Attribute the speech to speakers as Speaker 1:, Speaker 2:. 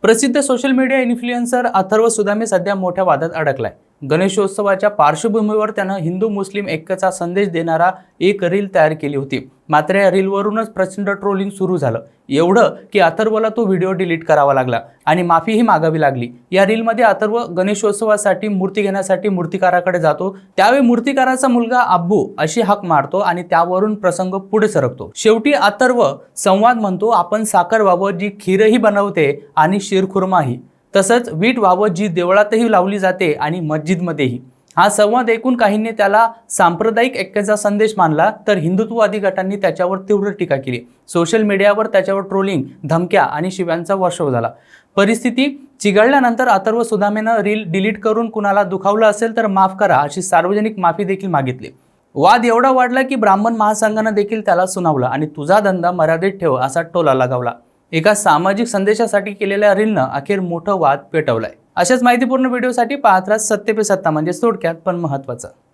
Speaker 1: प्रसिद्ध social media influencer Atharva Sudame सध्या मोठ्या वादात अडकलाय। गणेशोत्सवाच्या पार्श्वभूमीवर त्यानं हिंदू मुस्लिम ऐक्याचा संदेश देणारा एक रील तयार केली होती। मात्र या रीलवरूनच प्रचंड ट्रोलिंग सुरू झालं, एवढं की अथर्वला तो व्हिडिओ डिलीट करावा लागला आणि माफीही मागावी लागली। या रीलमध्ये अथर्व गणेशोत्सवासाठी मूर्ती घेण्यासाठी मूर्तिकाराकडे जातो, त्यावेळी मूर्तिकाराचा मुलगा अब्बू अशी हाक मारतो आणि त्यावरून प्रसंग पुढे सरकतो। शेवटी अथर्व संवाद म्हणतो, आपण साखर व्हावं जी खीरही बनवते आणि शिरखुर्माही, तसंच वीट व्हावं जी देवळातही लावली जाते आणि मस्जिदमध्येही। हा संवाद ऐकून काहींनी त्याला सांप्रदायिक ऐक्याचा संदेश मानला, तर हिंदुत्ववादी गटांनी त्याच्यावर तीव्र टीका केली। सोशल मीडियावर त्याच्यावर ट्रोलिंग, धमक्या आणि शिव्यांचा वर्षाव झाला। परिस्थिती चिघळल्यानंतर अथर्व सुदामेनं रील डिलीट करून कुणाला दुखावलं असेल तर माफ करा अशी सार्वजनिक माफी देखील मागितली। वाद एवढा वाढला की ब्राह्मण महासंघानं देखील त्याला सुनावलं आणि तुझा धंदा मर्यादित ठेव असा टोला लगावला। एका सामाजिक संदेशासाठी केलेल्या रीलनं अखेर मोठं वाद पेटवलाय। अशाच माहितीपूर्ण व्हिडिओसाठी पाहत राहा सत्य पे सत्ता, म्हणजे थोडक्यात पण महत्त्वाचं।